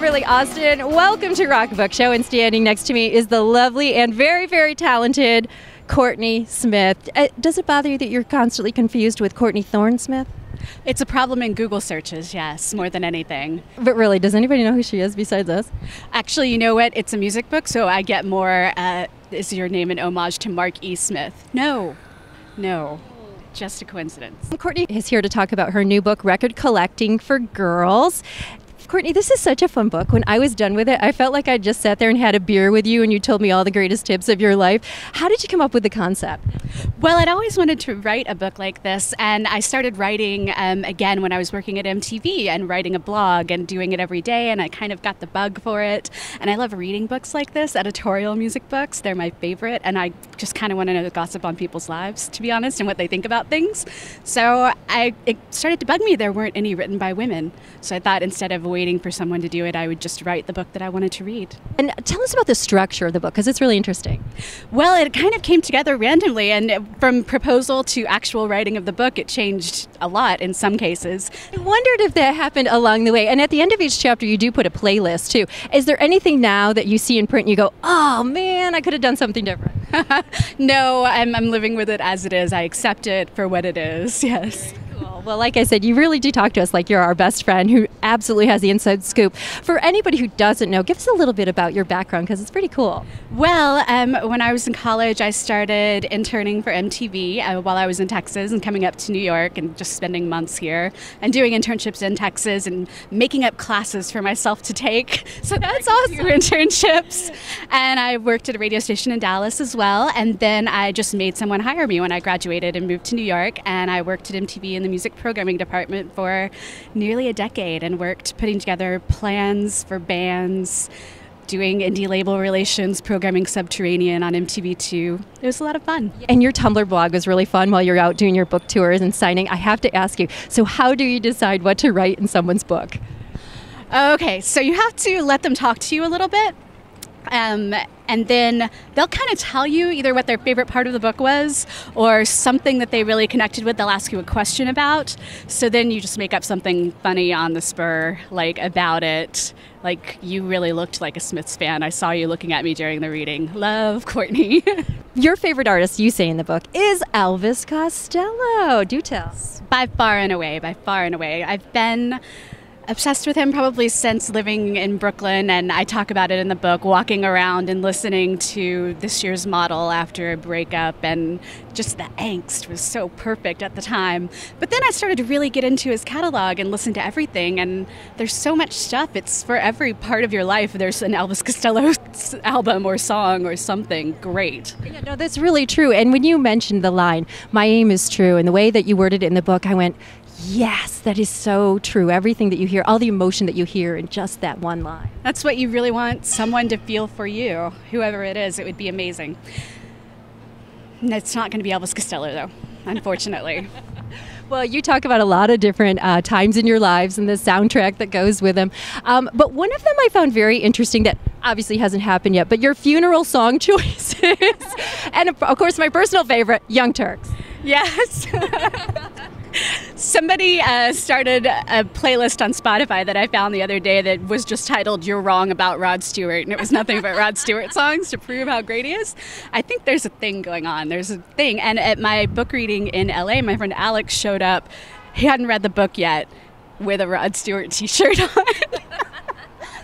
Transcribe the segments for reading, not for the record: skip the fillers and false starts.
Beverly Austin. Welcome to Rock Book Show, and standing next to me is the lovely and very, very talented Courtney Smith. Does it bother you that you're constantly confused with Courtney Thorne Smith? It's a problem in Google searches, yes, more than anything. But really, does anybody know who she is besides us? Actually, you know what? It's a music book, so I get more, is your name an homage to Mark E. Smith? No, just a coincidence. Courtney is here to talk about her new book, Record Collecting for Girls. Courtney, this is such a fun book. When I was done with it, I felt like I just sat there and had a beer with you and you told me all the greatest tips of your life. How did you come up with the concept? Well, I'd always wanted to write a book like this, and I started writing again when I was working at MTV and writing a blog and doing it every day, and I kind of got the bug for it. And I love reading books like this, editorial music books. They're my favorite, and I just kind of want to know the gossip on people's lives, to be honest, and what they think about things. So it started to bug me there weren't any written by women. So I thought instead of waiting for someone to do it, I would just write the book that I wanted to read. And tell us about the structure of the book, because it's really interesting. Well, it kind of came together randomly, and from proposal to actual writing of the book, it changed a lot in some cases. I wondered if that happened along the way. And at the end of each chapter, you do put a playlist, too. Is there anything now that you see in print and you go, oh, man, I could have done something different? No, I'm living with it as it is. I accept it for what it is, yes. Cool. Well, like I said, you really do talk to us like you're our best friend who absolutely has the inside scoop. For anybody who doesn't know, give us a little bit about your background, because it's pretty cool. Well, when I was in college, I started interning for MTV while I was in Texas and coming up to New York and just spending months here and doing internships in Texas and making up classes for myself to take. So that's awesome. Internships. And I worked at a radio station in Dallas as well. And then I just made someone hire me when I graduated and moved to New York. And I worked at MTV in the music programming department for nearly a decade and worked putting together plans for bands, doing indie label relations, programming Subterranean on MTV2. It was a lot of fun. And your Tumblr blog was really fun while you're out doing your book tours and signing. I have to ask you, so how do you decide what to write in someone's book? Okay, so you have to let them talk to you a little bit. And then they'll kind of tell you either what their favorite part of the book was or something that they really connected with. They'll ask you a question about. So then you just make up something funny on the spur, like about it. Like, you really looked like a Smiths fan. I saw you looking at me during the reading. Love, Courtney. Your favorite artist, you say in the book, is Elvis Costello. Do tell. By far and away. I've been obsessed with him probably since living in Brooklyn, and I talk about it in the book, walking around and listening to This Year's Model after a breakup, and just the angst was so perfect at the time. But then I started to really get into his catalog and listen to everything, and there's so much stuff. It's for every part of your life. There's an Elvis Costello album or song or something great. Yeah, no, that's really true. And when you mentioned the line, "My aim is true," and the way that you worded it in the book, I went, yes, that is so true. Everything that you hear, all the emotion that you hear in just that one line. That's what you really want someone to feel for you, whoever it is. It would be amazing. It's not going to be Elvis Costello, though, unfortunately. Well, you talk about a lot of different times in your lives and the soundtrack that goes with them. But one of them I found very interesting that obviously hasn't happened yet, but your funeral song choices. And of course, my personal favorite, Young Turks. Yes. Somebody started a playlist on Spotify that I found the other day that was just titled "You're Wrong About Rod Stewart," and it was nothing but Rod Stewart songs to prove how great he is. I think there's a thing going on. There's a thing. And at my book reading in LA, my friend Alex showed up. He hadn't read the book yet with a Rod Stewart t-shirt on.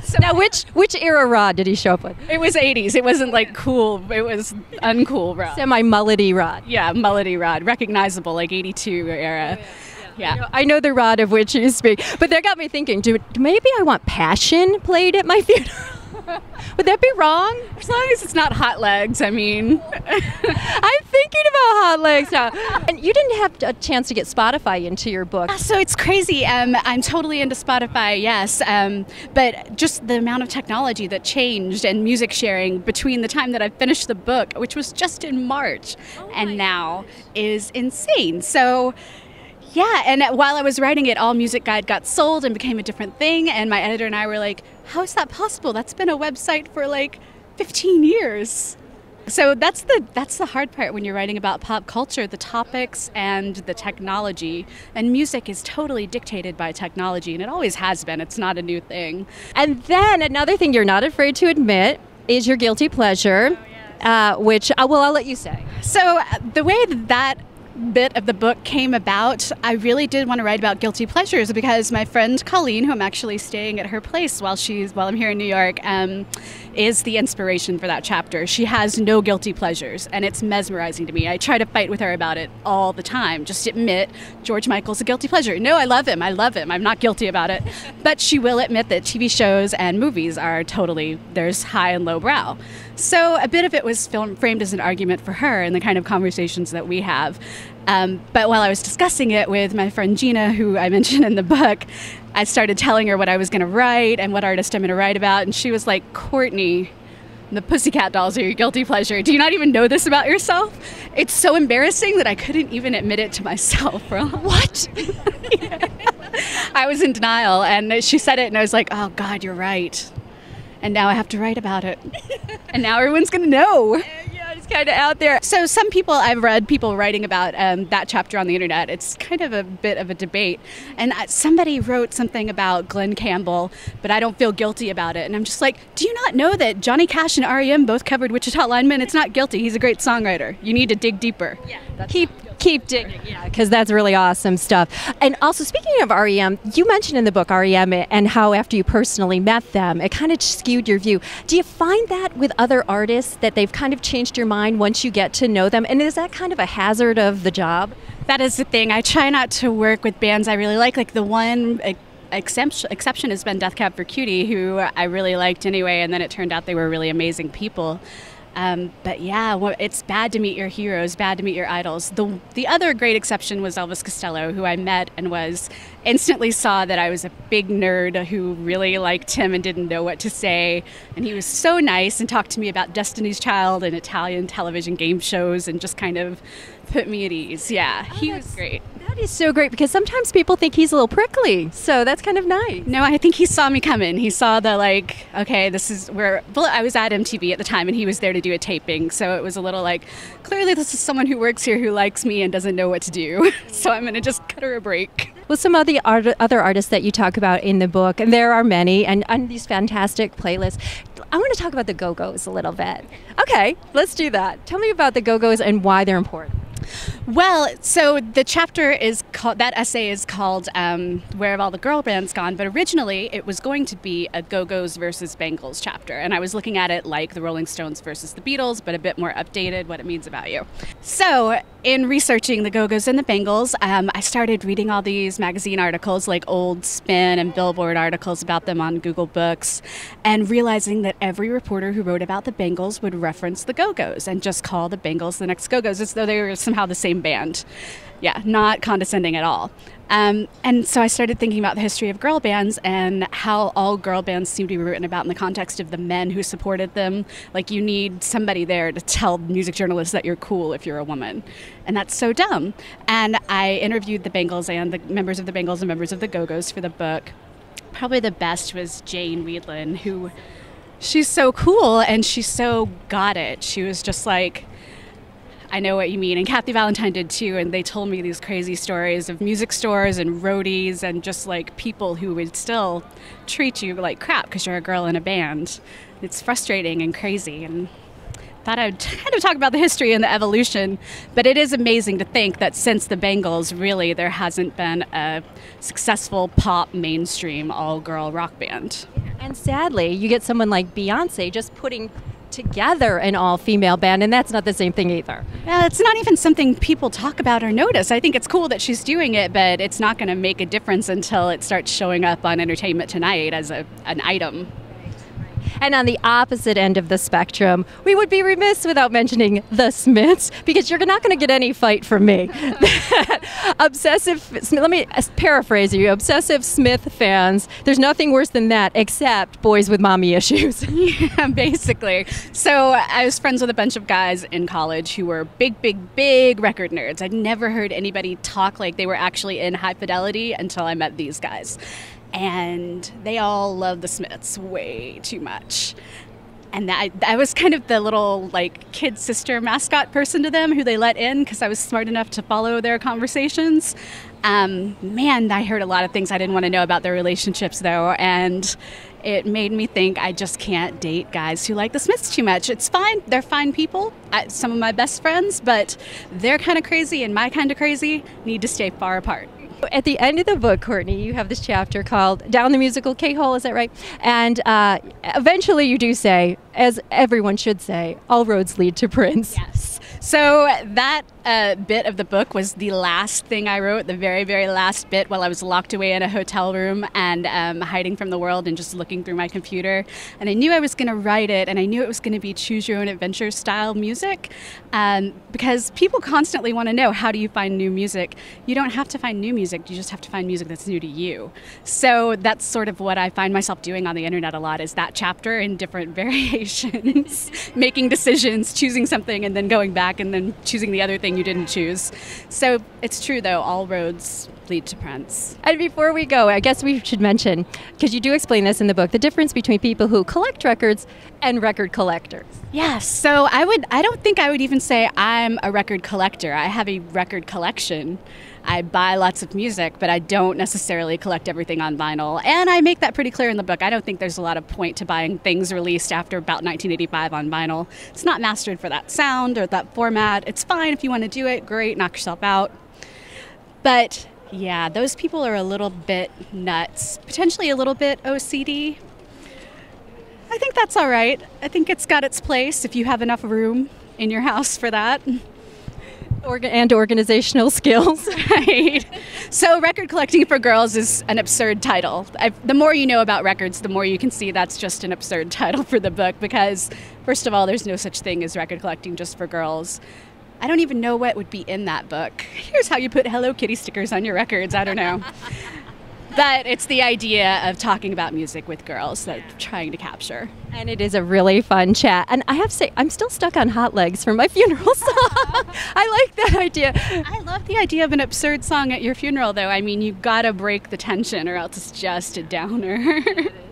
So now, which era Rod did he show up with? It was 80s. It wasn't like cool. It was uncool Rod. Semi-mullety Rod. Yeah, mullety Rod. Recognizable, like 82 era. Yeah. I know the Rod of which you speak. But that got me thinking, maybe I want Passion played at my funeral? Would that be wrong? As long as it's not Hot Legs, I mean. I'm thinking about Hot Legs now. And you didn't have a chance to get Spotify into your book. So it's crazy. I'm totally into Spotify, yes. But just the amount of technology that changed and music sharing between the time that I finished the book, which was just in March, and now is insane. So yeah, and while I was writing it, All Music Guide got sold and became a different thing, and my editor and I were like, how is that possible? That's been a website for like 15 years. So that's the hard part when you're writing about pop culture, the topics and the technology. And music is totally dictated by technology, and it always has been. It's not a new thing. And then another thing you're not afraid to admit is your guilty pleasure, which, I'll let you say. So the way that bit of the book came about, I really did want to write about guilty pleasures because my friend Colleen, who I'm actually staying at her place while I'm here in New York, is the inspiration for that chapter. She has no guilty pleasures, and it's mesmerizing to me. I try to fight with her about it all the time. Just admit George Michael's a guilty pleasure. No, I love him. I'm not guilty about it. But she will admit that TV shows and movies are totally, there's high and low brow. So a bit of it was framed as an argument for her in the kind of conversations that we have. But while I was discussing it with my friend Gina, who I mentioned in the book, I started telling her what I was going to write and what artist I'm going to write about. And she was like, Courtney, the Pussycat Dolls are your guilty pleasure. Do you not even know this about yourself? It's so embarrassing that I couldn't even admit it to myself. What? I was in denial. And she said it and I was like, oh, God, you're right. And now I have to write about it. And now everyone's going to know. Yeah, it's kind of out there. So I've read people writing about that chapter on the internet. It's kind of a bit of a debate. And somebody wrote something about Glen Campbell, but I don't feel guilty about it. And I'm just like, do you not know that Johnny Cash and R.E.M. both covered Wichita Lineman? It's not guilty. He's a great songwriter. You need to dig deeper. Yeah, keep digging, yeah, because that's really awesome stuff. And also, speaking of REM, you mentioned in the book REM and how after you personally met them, it kind of skewed your view. Do you find that with other artists, that they've kind of changed your mind once you get to know them? And is that kind of a hazard of the job? That is the thing. I try not to work with bands I really like. Like the one exception has been Death Cab for Cutie, who I really liked anyway, and then it turned out they were really amazing people. But yeah, it's bad to meet your heroes, bad to meet your idols. The other great exception was Elvis Costello, who I met and instantly saw that I was a big nerd who really liked him and didn't know what to say. And he was so nice and talked to me about Destiny's Child and Italian television game shows and just kind of put me at ease. Yeah, he was great. That is so great, because sometimes people think he's a little prickly, so that's kind of nice. No, I think he saw me coming. He saw the okay, this is where I was at MTV at the time, and he was there to do a taping, so it was a little like, clearly this is someone who works here who likes me and doesn't know what to do, so I'm going to just cut her a break. Well, some of the other artists that you talk about in the book, and there are many, and on these fantastic playlists, I want to talk about the Go-Go's a little bit. Okay, let's do that. Tell me about the Go-Go's and why they're important. Well, so the chapter is called, that essay is called Where Have All the Girl Bands Gone? But originally it was going to be a Go-Go's versus Bangles chapter. And I was looking at it like the Rolling Stones versus the Beatles, but a bit more updated, what it means about you. So in researching the Go-Go's and the Bangles, I started reading all these magazine articles like old Spin and Billboard articles about them on Google Books, and realizing that every reporter who wrote about the Bangles would reference the Go-Go's and just call the Bangles the next Go-Go's as though they were somehow the same band. Yeah, not condescending at all. And so I started thinking about the history of girl bands and how all girl bands seem to be written about in the context of the men who supported them. Like, you need somebody there to tell music journalists that you're cool if you're a woman. And that's so dumb. And I interviewed the Bangles and the members of the Bangles and members of the Go-Go's for the book. Probably the best was Jane Weedland, who, she's so cool and she's so got it. She was just like, I know what you mean. And Kathy Valentine did too. And they told me these crazy stories of music stores and roadies and just like people who would still treat you like crap because you're a girl in a band. It's frustrating and crazy. And thought I'd kind of talk about the history and the evolution. But it is amazing to think that since the Bangles, really, there hasn't been a successful pop mainstream all-girl rock band. And sadly, you get someone like Beyonce just putting together an all-female band, and that's not the same thing either. Well, it's not even something people talk about or notice. I think it's cool that she's doing it, but it's not going to make a difference until it starts showing up on Entertainment Tonight as an item. And on the opposite end of the spectrum, we would be remiss without mentioning the Smiths, because you're not going to get any fight from me. Let me paraphrase you, obsessive Smith fans, there's nothing worse than that except boys with mommy issues. Yeah, basically. So I was friends with a bunch of guys in college who were big, big, big record nerds. I'd never heard anybody talk like they were actually in high fidelity until I met these guys. And they all love the Smiths way too much. And I was kind of the little like kid sister mascot person to them who they let in because I was smart enough to follow their conversations. Man, I heard a lot of things I didn't want to know about their relationships though, and it made me think I just can't date guys who like the Smiths too much. It's fine. They're fine people. Some of my best friends, but they're kind of crazy and my kind of crazy need to stay far apart. At the end of the book, Courtney, you have this chapter called Down the Musical K-Hole, is that right? And eventually you do say, as everyone should say, all roads lead to Prince. Yes. So that bit of the book was the last thing I wrote, the very, very last bit while I was locked away in a hotel room and hiding from the world and just looking through my computer. And I knew I was going to write it, and I knew it was going to be choose your own adventure style music because people constantly want to know, how do you find new music? You don't have to find new music, you just have to find music that's new to you. So that's sort of what I find myself doing on the internet a lot, is that chapter in different variations, making decisions, choosing something and then going back and then choosing the other thing you didn't choose. So it's true, though, all roads lead to Prince. And before we go, I guess we should mention, because you do explain this in the book, the difference between people who collect records and record collectors. Yes. So I don't think I would even say I'm a record collector. I have a record collection. I buy lots of music, but I don't necessarily collect everything on vinyl. And I make that pretty clear in the book. I don't think there's a lot of point to buying things released after about 1985 on vinyl. It's not mastered for that sound or that format. It's fine if you want to do it. Great, knock yourself out. But yeah, those people are a little bit nuts, potentially a little bit OCD. I think that's all right. I think it's got its place if you have enough room in your house for that. And organizational skills. Right. So record collecting for girls is an absurd title. The more you know about records, the more you can see that's just an absurd title for the book because, first of all, there's no such thing as record collecting just for girls. I don't even know what would be in that book. Here's how you put Hello Kitty stickers on your records. I don't know. But it's the idea of talking about music with girls that I'm trying to capture. And it is a really fun chat. And I have to say, I'm still stuck on Hot Legs from my funeral song. I like that idea. I love the idea of an absurd song at your funeral, though. I mean, you've got to break the tension or else it's just a downer.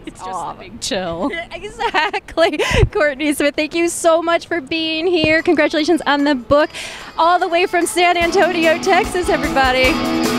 It's just a big chill. Exactly. Courtney Smith, thank you so much for being here. Congratulations on the book. All the way from San Antonio, Texas, everybody.